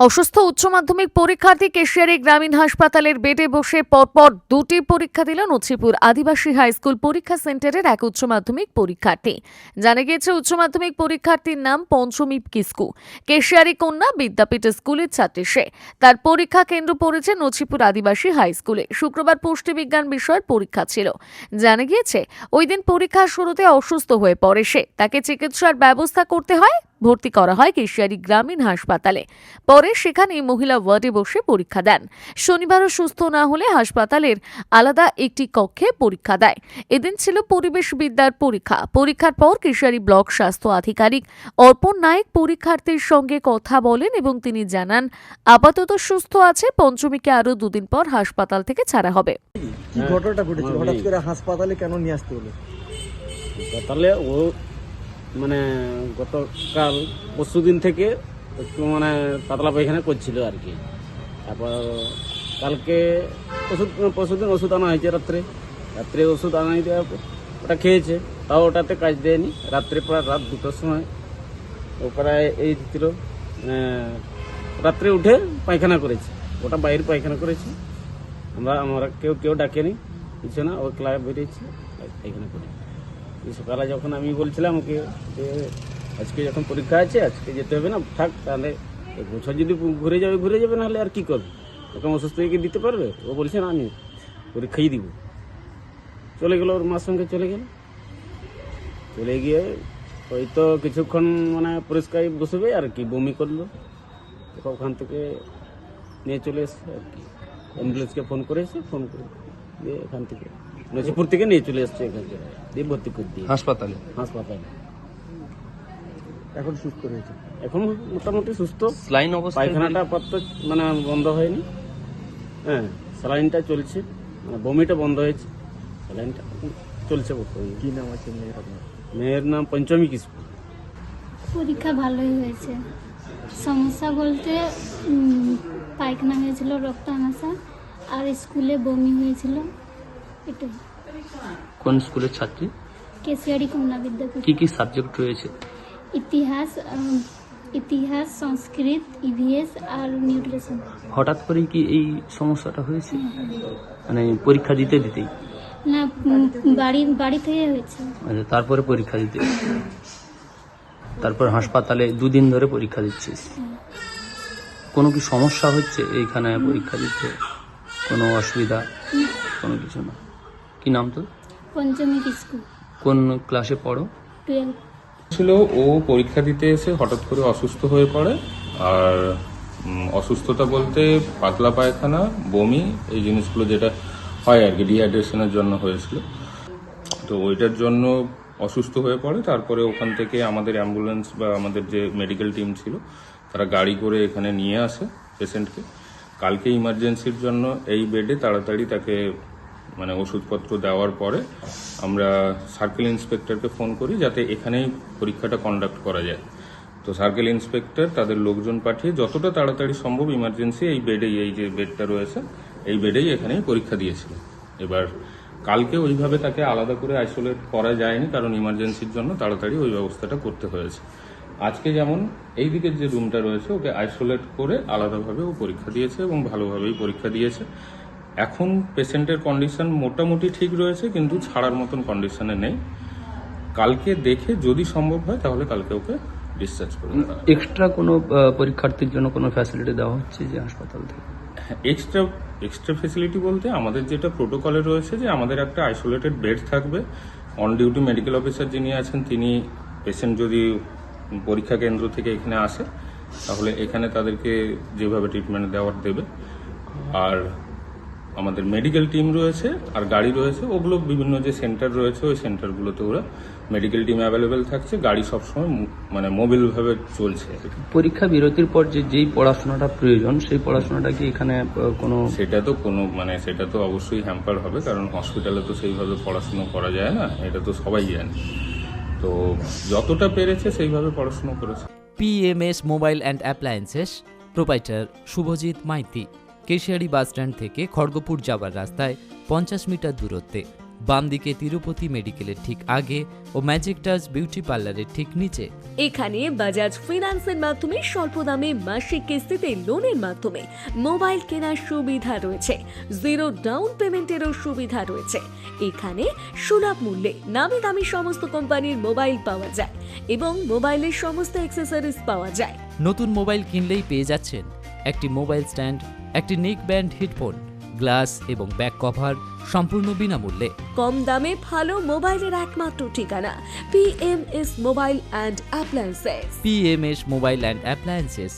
অসুস্থ উচ্চ মাধ্যমিক পরীক্ষার্থী কেশিয়ারি গ্রামীণ হাসপাতালের বেডে বসে পরপর দুটি পরীক্ষা দিল নছিপুর আদিবাসী হাই স্কুল পরীক্ষা সেন্টারের এক উচ্চ মাধ্যমিক পরীক্ষার্থী। জানা গিয়েছে উচ্চ মাধ্যমিক পরীক্ষার্থীর নাম পঞ্চমী কিস্কু। কেশিয়ারি কন্যা বিদ্যাপীঠ স্কুলের ছাত্রী সে। তার পরীক্ষা কেন্দ্র পড়েছে নছিপুর আদিবাসী হাই স্কুলে। শুক্রবার পুষ্টিবিজ্ঞান বিষয়ের পরীক্ষা ছিল। জানা গিয়েছে ওই দিন পরীক্ষার শুরুতে অসুস্থ হয়ে পড়ে সে। তাকে চিকিৎসার ব্যবস্থা করতে হয়, ভর্তি করা হয় কেশিয়ারি গ্রামীণ হাসপাতালে। পরে সেখানে মহিলা ওয়ার্ডে বসে পরীক্ষা দেন। শনিবারও সুস্থ না হলে হাসপাতালের আলাদা একটি কক্ষে পরীক্ষা দেয়। এদিন ছিল পরিবেশ বিদ্যার পরীক্ষা। পরীক্ষার পর কেশিয়ারি ব্লক স্বাস্থ্য আধিকারিক অর্পণ নায়েক পরীক্ষার্থীর সঙ্গে কথা বলেন এবং তিনি জানান আপাতত সুস্থ আছে, পঞ্চমীকে আরো দুদিন পর হাসপাতাল থেকে ছাড়া হবে। কি ঘটনাটা ঘটেছিল? হঠাৎ করে হাসপাতালে কেন নিয়ে আসতে হলো? তাহলে ও মানে গতকাল পরশুদিন থেকে একটু মানে পাতলা পায়খানা করছিল আর কি। তারপর কালকে পরশুদিন ওষুধ আনা হয়েছে, রাত্রে ওষুধ আনা হয়েছে, ওটা খেয়েছে, তাও ওটাতে কাজ দেয়নি। রাত্রে প্রায় রাত 2টার সময় ও প্রায় এই দিল রাত্রে উঠে পায়খানা করেছে। ওটা বাইরে পায়খানা করেছে, আমরা কেউ ডাকেনি, কিছু না, ও ক্লাবে বেরিয়েছে পায়খানা করে। সকালে যখন আমি বলছিলাম ওকে যে আজকে যখন পরীক্ষা আছে, আজকে যেতে হবে না, থাক, তাহলে এক বছর যদি ঘুরে যাবে, নাহলে আর কি করবে, ওকে অসুস্থ হয়ে দিতে পারবে? ও বলছে না, আমি পরীক্ষাই দিব। চলে গেল, ওর মার সঙ্গে চলে গিয়ে ওই তো কিছুক্ষণ মানে পরিষ্কার বসবে আর কি, বমি করলো। ওখান থেকে নিয়ে চলে এসছে আর কি, অ্যাম্বুলেন্সকে ফোন করে দিয়ে এখান থেকে নজিপুর থেকে নিয়ে চলে এসছে, এখান থেকে দিয়ে ভর্তি করে দিয়ে হাসপাতালে। এখন সুস্থ রয়েছে? এখন মোটামুটি সুস্থ। স্লাইন অবস্থা, পায়খানাটা আপাতত মানে বন্ধ হয়নি, হ্যাঁ, স্যালাইনটা চলছে, মানে বমিটা বন্ধ হয়েছে, স্যালাইনটা চলছে বর্তমানে। কি নাম আছে মেয়ের আপনার? মেয়ের নাম পঞ্চমী কিস্কু। পরীক্ষা ভালোই হয়েছে। সমস্যা বলতে পায়খানা হয়েছিল, রক্ত আমাশা, আর স্কুলে বমি হয়েছিল, এটাই। কোন স্কুলের ছাত্রী? কেশিয়ারি কন্যা বিদ্যাপীঠ। কি কি সাবজেক্ট রয়েছে? ইতিহাস, সংস্কৃত, ইভিএস আর নিউট্রিশন। হঠাৎ করে কি এই সমস্যাটা হয়েছে, মানে পরীক্ষা দিতেই? না, বাড়ি থেকে হয়েছে। আচ্ছা, তারপরে পরীক্ষা দিতে, তারপর হাসপাতালে 2 দিন ধরে পরীক্ষা দিচ্ছিস। কোনো কি সমস্যা হচ্ছে এইখানে পরীক্ষা দিতে? কোনো অসুবিধা? কোনো কিছু না? কি নাম তোর? পঞ্চমী কিস্কু। কোন ক্লাসে পড়ো? 12। ছিল ও পরীক্ষা দিতে এসে হঠাৎ করে অসুস্থ হয়ে পড়ে। আর অসুস্থতা বলতে পাতলা পায়খানা, বমি, এই জিনিসগুলো যেটা হয় আর কি, ডিহাইড্রেশনের জন্য হয়েছিল। তো ওইটার জন্য অসুস্থ হয়ে পড়ে। তারপরে ওখান থেকে আমাদের অ্যাম্বুলেন্স বা আমাদের যে মেডিকেল টিম ছিল তারা গাড়ি করে এখানে নিয়ে আসে পেশেন্টকে। কালকে ইমার্জেন্সির জন্য এই বেডে তাড়াতাড়ি তাকে মানে ওষুধপত্র দেওয়ার পরে আমরা সার্কেল ইন্সপেক্টরকে ফোন করি যাতে এখানেই পরীক্ষাটা কন্ডাক্ট করা যায়। তো সার্কেল ইন্সপেক্টর তাদের লোকজন পাঠিয়ে যতটা তাড়াতাড়ি সম্ভব ইমার্জেন্সি এই বেডেই, এই যে বেডটা রয়েছে এই বেডেই এখানেই পরীক্ষা দিয়েছিল। এবার কালকে ওইভাবে তাকে আলাদা করে আইসোলেট করা যায়নি, কারণ ইমার্জেন্সির জন্য তাড়াতাড়ি ওই ব্যবস্থাটা করতে হয়েছে। আজকে যেমন এই দিকের যে রুমটা রয়েছে ওকে আইসোলেট করে আলাদাভাবে ও পরীক্ষা দিয়েছে এবং ভালোভাবেই পরীক্ষা দিয়েছে। এখন পেশেন্টের কন্ডিশন মোটামুটি ঠিক রয়েছে, কিন্তু ছাড়ার মতন কন্ডিশনে নেই। কালকে দেখে যদি সম্ভব হয় তাহলে কালকে ওকে ডিসচার্জ করে দেওয়া হবে। এক্সট্রা কোনো পরীক্ষার্থীর জন্য কোনো ফ্যাসিলিটি দেওয়া হচ্ছে যে হাসপাতাল থেকে? এক্সট্রা ফেসিলিটি বলতে আমাদের যেটা প্রোটোকলে রয়েছে যে আমাদের একটা আইসোলেটেড বেড থাকবে। অন ডিউটি মেডিকেল অফিসার যিনি আছেন তিনি পেশেন্ট যদি পরীক্ষা কেন্দ্র থেকে এখানে আসে তাহলে এখানে তাদেরকে যেভাবে ট্রিটমেন্ট দেওয়ার দেবে। আর আমাদের মেডিকেল টিম রয়েছে আর গাড়ি রয়েছে, ওগুলো বিভিন্ন যে সেন্টার রয়েছে ওই সেন্টারগুলোতে ওরা মেডিকেল টিম অ্যাভেলেবেল থাকছে, গাড়ি সবসময় মানে মোবিলভাবে চলছে। পরীক্ষা বিরতির পর যেই পড়াশোনাটা প্রয়োজন সেই পড়াশোনাটা কি এখানে কোনো? সেটা তো অবশ্যই হ্যাম্পার হবে, কারণ হসপিটালে তো সেইভাবে পড়াশুনো করা যায় না, এটা তো সবাই জানে। তো যতটা পেরেছে সেইভাবে পড়াশুনো করেছে। PMS mobile and appliances, proprietor Subhajit Maiti, Keshiary bus stand থেকে খড়গপুর যাবার রাস্তায় 50 মিটার দূরত্বে। বাম দিকে তিরুপতি মেডিকেলের ঠিক আগে ও ম্যাজিক টাচ বিউটি পার্লারের ঠিক নিচে। এখানে বাজাজ ফিনান্সের মাধ্যমে স্বল্প দামে মাসিক কিস্তিতে লোনের মাধ্যমে মোবাইল কেনার সুবিধা রয়েছে, জিরো ডাউন পেমেন্টেরও সুবিধা রয়েছে। এখানে সুলভ মূল্যে নামি দামি সমস্ত কোম্পানির মোবাইল পাওয়া যায় এবং মোবাইলের সমস্ত অ্যাক্সেসরিজ পাওয়া যায়। নতুন মোবাইল কিনলেই পেয়ে যাচ্ছেন একটি মোবাইল স্ট্যান্ড, একটি নেক ব্যান্ড হেডফোন, গ্লাস এবং ব্যাক কভার সম্পূর্ণ বিনামূল্যে। কম দামে ভালো মোবাইলের একমাত্র ঠিকানা PMS mobile and appliances. PMS mobile and appliances.